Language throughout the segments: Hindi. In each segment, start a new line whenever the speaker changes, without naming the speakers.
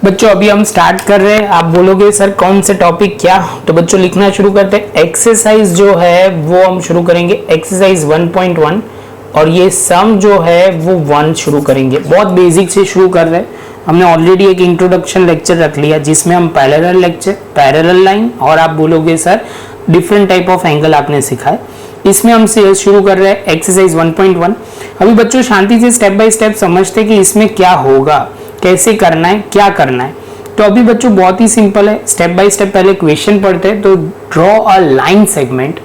बच्चों अभी हम स्टार्ट कर रहे हैं। आप बोलोगे सर कौन से टॉपिक क्या, तो बच्चों लिखना शुरू करते हैं। एक्सरसाइज जो है वो हम शुरू करेंगे एक्सरसाइज 1.1 और ये सम जो है वो 1 शुरू करेंगे। बहुत बेसिक से शुरू कर रहे हैं। हमने ऑलरेडी एक इंट्रोडक्शन लेक्चर रख लिया जिसमें हम पैरेलल लेक्चर, पैरेलल लाइन और आप बोलोगे sir different type of angle आपने सिखा है। इसमें हम शुरू कर रहे हैं एक्सरसाइज 1.1। अभी बच्चों शांति से स्टेप बाय स्टेप समझते कि इसमें क्या होगा, कैसे करना है, क्या करना है। तो अभी बच्चों बहुत ही सिंपल है, स्टेप बाय स्टेप पहले क्वेश्चन पढ़ते हैं। तो draw a line segment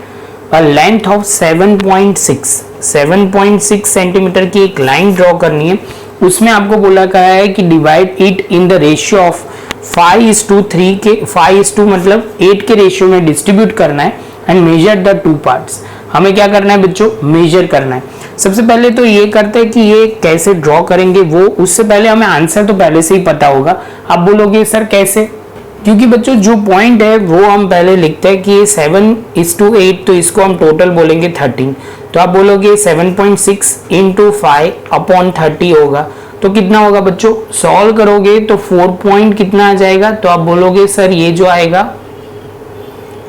a length of 7.6 centimetre की एक लाइन ड्रॉ करनी है। उसमें आपको बोला गया है कि divide it in the ratio of 5:3 के 5 मतलब 8 के रेशियो में डिस्ट्रीब्यूट करना है and measure the two parts. हमें क्या करना है बच्चों, मेजर करना है। सबसे पहले तो ये करते हैं कि ये कैसे ड्रॉ करेंगे, वो उससे पहले हमें आंसर तो पहले से ही पता होगा। आप बोलोगे सर कैसे, क्योंकि बच्चों जो पॉइंट है वो हम पहले लिखते हैं कि ये 7:8 तो इसको हम टोटल बोलेंगे 13। तो आप बोलोगे 7.6 × 5/30 होगा। तो कितना होगा बच्चों, सॉल्व करोगे तो 4 पॉइंट कितना आ जाएगा। तो आप बोलोगे सर ये जो आएगा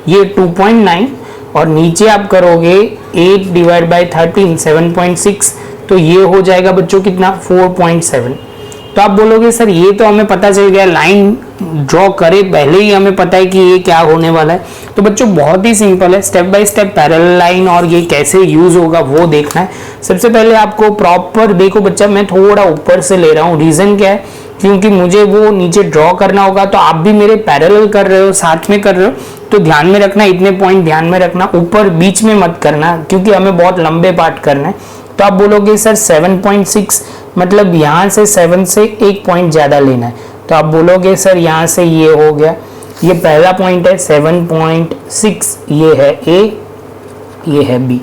ये 2.9 और नीचे आप करोगे 8/13 7.6 तो ये हो जाएगा बच्चों कितना 4.7। तो आप बोलोगे सर ये तो हमें पता चल गया, लाइन ड्रॉ करे पहले ही हमें पता है कि ये क्या होने वाला है। तो बच्चों बहुत ही सिंपल है, step by step parallel line और ये कैसे यूज होगा वो देखना है। सबसे पहले आपको प्रॉपर देखो बच्चा, मैं थोड़ा ऊपर से ले रहा हूँ, रीजन क्या है क्योंकि मुझे वो नीचे ड्रॉ करना होगा। तो आप भी मेरे पैरेलल कर रहे हो, साथ में कर रहे हो, तो ध्यान में रखना, इतने पॉइंट ध्यान में रखना, ऊपर बीच में मत करना क्योंकि हमें बहुत लंबे पार्ट करना है। तो आप बोलोगे सर 7.6 मतलब यहाँ से 7 से एक पॉइंट ज्यादा लेना है। तो आप बोलोगे सर यहाँ से ये हो गया, ये पहला पॉइंट है 7.6, ये है A, ये है B।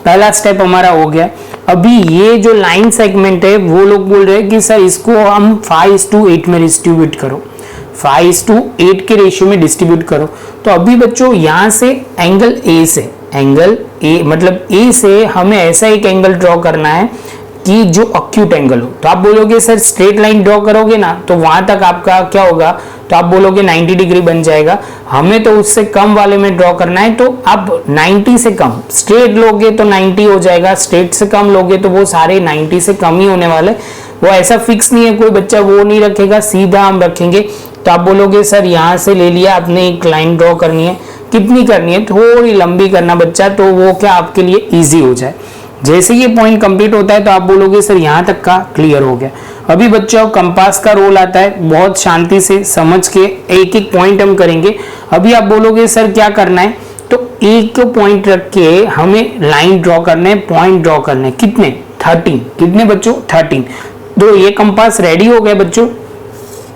पहला स्टेप हमारा हो गया। अभी ये जो लाइन सेगमेंट है वो लोग बोल रहे हैं कि सर इसको हम 5:8 में डिस्ट्रीब्यूट करो, 5:8 के रेशियो में डिस्ट्रीब्यूट करो। तो अभी बच्चों यहाँ से एंगल A से, एंगल A मतलब A से हमें ऐसा एक एंगल ड्रॉ करना है कि जो अक्यूट एंगल हो। तो आप बोलोगे सर स्ट्रेट लाइन ड्रॉ करोगे ना तो वहां तक आपका क्या होगा, तो आप बोलोगे 90 डिग्री बन जाएगा। हमें तो उससे कम वाले में ड्रॉ करना है। तो आप 90 से कम स्ट्रेट लोगे तो 90 हो जाएगा, स्ट्रेट से कम लोगे तो वो सारे 90 से कम ही होने वाले। वो ऐसा फिक्स नहीं है, कोई बच्चा वो नहीं रखेगा, सीधा हम रखेंगे। तो आप बोलोगे सर यहाँ से ले लिया आपने, एक लाइन ड्रॉ करनी है, कितनी करनी है, थोड़ी लंबी करना बच्चा, तो वो क्या आपके लिए ईजी हो जाए। जैसे ये पॉइंट कंप्लीट होता है तो आप बोलोगे सर यहाँ तक का क्लियर हो गया। अभी बच्चों कंपास का रोल आता है, बहुत शांति से समझ के एक एक पॉइंट हम करेंगे। अभी आप बोलोगे सर क्या करना है, तो एक पॉइंट रख के हमें लाइन ड्रॉ करना है, पॉइंट ड्रॉ करना है। कितने, 13। कितने बच्चों, 13। तो ये कंपास रेडी हो गया बच्चों।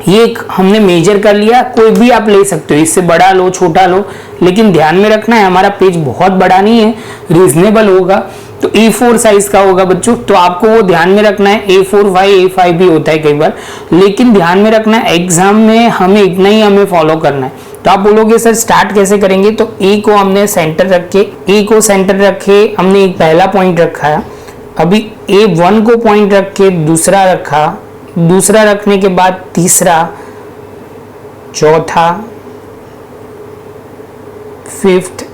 ये हमने मेजर कर लिया, कोई भी आप ले सकते हो, इससे बड़ा लो छोटा लो, लेकिन ध्यान में रखना है हमारा पेज बहुत बड़ा नहीं है, रीजनेबल होगा। तो A4 साइज का होगा बच्चों, तो आपको वो ध्यान में रखना है। A4 A5 भी होता है कई बार, लेकिन ध्यान में रखना है एग्जाम में हमें इतना ही हमें फॉलो करना है। तो आप बोलोगे सर स्टार्ट कैसे करेंगे, तो A को हमने सेंटर रखे, A को सेंटर रखे हमने एक पहला पॉइंट रखा है। अभी A1 को पॉइंट रख के दूसरा रखा, दूसरा रखने के बाद तीसरा, चौथा, फिफ्थ,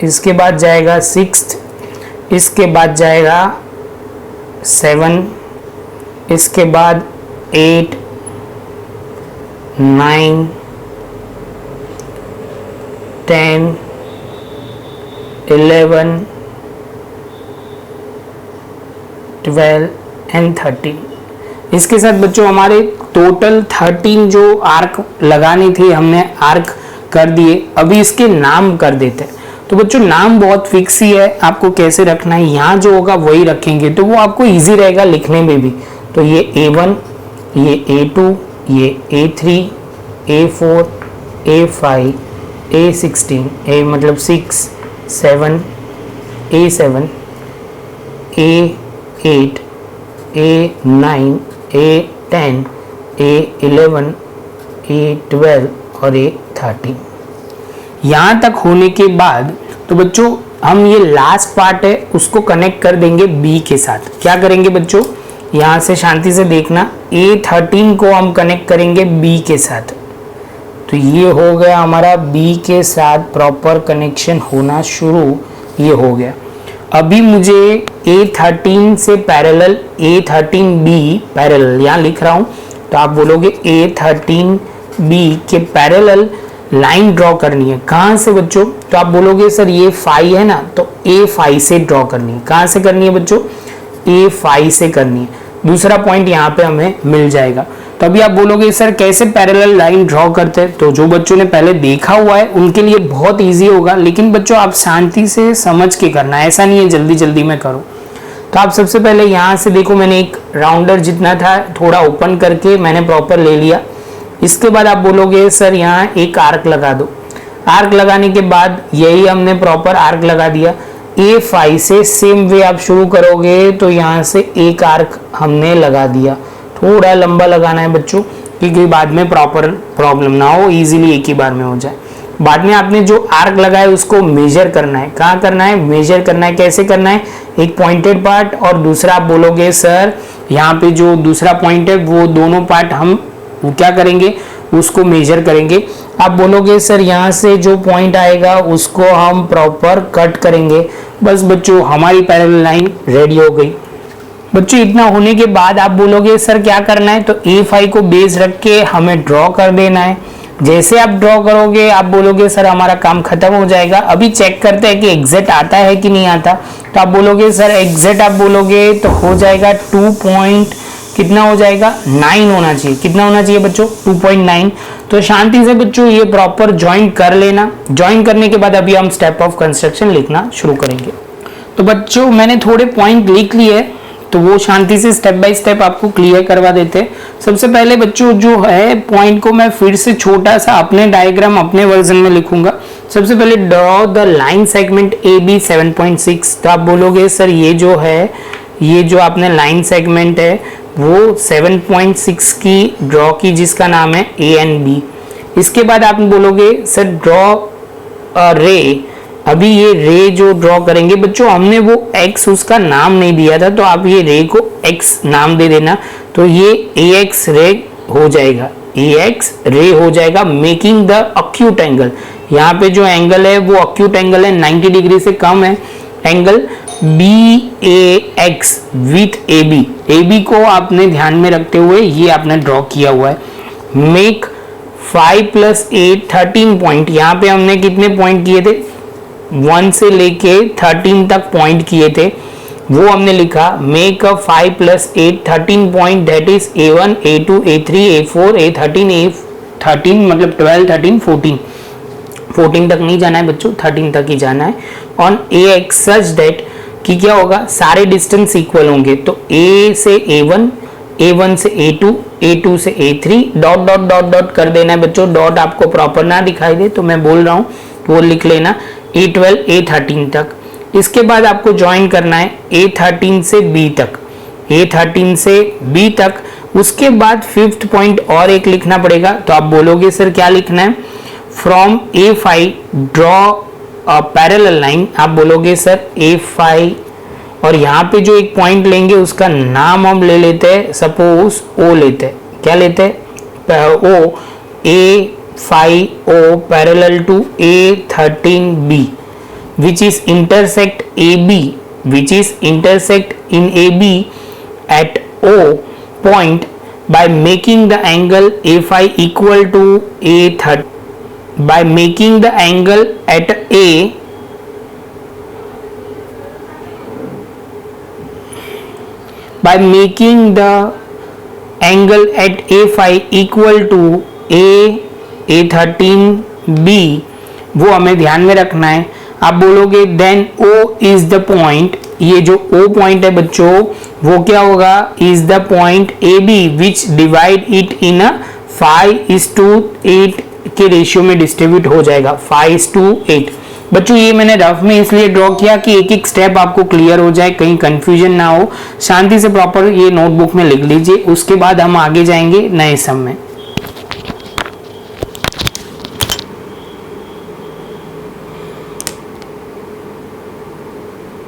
इसके बाद जाएगा सिक्स्थ, इसके बाद जाएगा 7, इसके बाद 8, 9, 10, 11, 12 एंड 13। इसके साथ बच्चों हमारे टोटल 13 जो आर्क लगानी थी हमने आर्क कर दिए। अभी इसके नाम कर देते हैं। तो बच्चों नाम बहुत फिक्स ही है, आपको कैसे रखना है, यहाँ जो होगा वही रखेंगे तो वो आपको इजी रहेगा लिखने में भी। तो ये A1, ये A2, ये A3, A4, A5, A16, A मतलब 6, 7, A7, A8, A9, A10, A11, A12 और A13। यहाँ तक होने के बाद तो बच्चों हम ये लास्ट पार्ट है उसको कनेक्ट कर देंगे B के साथ। क्या करेंगे बच्चों, यहाँ से शांति से देखना, A13 को हम कनेक्ट करेंगे B के साथ, तो ये हो गया हमारा B के साथ प्रॉपर कनेक्शन होना शुरू, ये हो गया। अभी मुझे A13 से पैरेलल A13B पैरेलल यहाँ लिख रहा हूँ, तो आप बोलोगे A13B के पैरेलल लाइन ड्रॉ करनी है। कहाँ से बच्चों? तो आप बोलोगे सर ये फाई है ना, तो A5 से ड्रॉ करनी है। कहाँ से करनी है बच्चों? A5 से करनी है। दूसरा पॉइंट यहाँ पे हमें मिल जाएगा। तो अभी आप बोलोगे सर कैसे पैरेलल लाइन ड्रॉ करते हैं? तो जो बच्चों ने पहले देखा हुआ है उनके लिए बहुत इजी होगा, लेकिन बच्चों आप शांति से समझ के करना है, ऐसा नहीं है जल्दी जल्दी में करो। तो आप सबसे पहले यहाँ से देखो, मैंने एक राउंडर जितना था थोड़ा ओपन करके मैंने प्रॉपर ले लिया। इसके बाद आप बोलोगे सर यहाँ एक आर्क लगा दो। आर्क लगाने के बाद यही हमने प्रॉपर आर्क लगा दिया। A5 से सेम वे आप शुरू करोगे, तो यहाँ से एक आर्क हमने लगा दिया। थोड़ा लंबा लगाना है बच्चों, क्योंकि बाद में प्रॉपर प्रॉब्लम ना हो, इजीली एक ही बार में हो जाए। बाद में आपने जो आर्क लगाया उसको मेजर करना है। कहाँ करना है? मेजर करना है। कैसे करना है? एक पॉइंटेड पार्ट और दूसरा आप बोलोगे सर यहाँ पे जो दूसरा पॉइंट है वो दोनों पार्ट हम वो क्या करेंगे? उसको मेजर करेंगे। आप बोलोगे सर यहाँ से जो पॉइंट आएगा उसको हम प्रॉपर कट करेंगे। बस बच्चों हमारी पैरेलल लाइन रेडी हो गई। बच्चों इतना होने के बाद आप बोलोगे सर क्या करना है? तो A5 को बेस रख के हमें ड्रॉ कर देना है। जैसे आप ड्रॉ करोगे आप बोलोगे सर हमारा काम खत्म हो जाएगा। अभी चेक करते हैं कि एग्जैक्ट आता है कि नहीं आता। तो आप बोलोगे सर एग्जैक्ट आप बोलोगे तो हो जाएगा 2 पॉइंट कितना हो जाएगा? 9 होना चाहिए। कितना होना चाहिए बच्चों? 2.9। तो शांति से बच्चों ये प्रॉपर ज्वाइन कर लेना। ज्वाइन करने के बाद अभी हम स्टेप ऑफ कंस्ट्रक्शन लिखना शुरू करेंगे। तो बच्चों मैंने थोड़े पॉइंट लिख लिए, तो वो शांति से स्टेप बाय स्टेप आपको क्लियर करवा देते हैं। सबसे पहले बच्चों जो है पॉइंट को मैं फिर से छोटा सा अपने डायग्राम अपने वर्जन में लिखूंगा। सबसे पहले draw the line segment AB 7.6। तो आप बोलोगे सर ये जो है, ये जो आपने लाइन सेगमेंट है वो 7.6 की ड्रॉ की, जिसका नाम है A and B। इसके बाद आप बोलोगे सर ड्रॉ रे। अभी ये रे जो ड्रॉ करेंगे बच्चों, हमने वो x उसका नाम नहीं दिया था, तो आप ये रे को x नाम दे देना। तो ये AX रे हो जाएगा, AX रे हो जाएगा, मेकिंग द अक्यूट एंगल। यहाँ पे जो एंगल है वो अक्यूट एंगल है, 90 डिग्री से कम है angle BAX with AB। AB को आपने ध्यान में रखते हुए ये आपने ड्रॉ किया हुआ है। Make 5 + 8 13 point. यहाँ पे हमने कितने पॉइंट किए थे? 1 से लेके 13 तक पॉइंट किए थे, वो हमने लिखा। Make a 5 + 8 13 point, that is A1 A2 A3 A4 A13 A13 मतलब 12 13 14 तक नहीं जाना है बच्चों, 13 तक ही जाना है। ऑन AX सच दैट कि क्या होगा? सारे डिस्टेंस इक्वल होंगे। तो A से A1 A1 से A2 A2 से A3 dot dot dot dot कर देना है बच्चों। डॉट आपको प्रॉपर ना दिखाई दे तो मैं बोल रहा हूँ वो लिख लेना, A12 A13 तक। इसके बाद आपको ज्वाइन करना है A13 से B तक, A13 से B तक। उसके बाद 5th पॉइंट और एक लिखना पड़ेगा। तो आप बोलोगे सर क्या लिखना है? From A5 draw a parallel line. आप बोलोगे सर A5 और यहाँ पे जो एक पॉइंट लेंगे उसका नाम हम ले लेते हैं, सपोज O लेते हैं। क्या लेते हैं? O, A5 O parallel to A13B which is intersect AB, which is intersect in AB at O point by making the angle A5 equal to A13, by making the angle at A by making the angle at A5 equal to A13B, वो हमें ध्यान में रखना है। आप बोलोगे then O is the point. ये जो O पॉइंट है बच्चों वो क्या होगा? Is the point AB which divide it in a 5:8 के रेशियो में डिस्ट्रीब्यूट हो जाएगा, 5:8। बच्चों ये मैंने रफ में इसलिए ड्रॉ किया कि एक एक स्टेप आपको क्लियर हो जाए, कहीं कंफ्यूजन ना हो। शांति से प्रॉपर ये नोटबुक में लिख लीजिए, उसके बाद हम आगे जाएंगे नए सम में।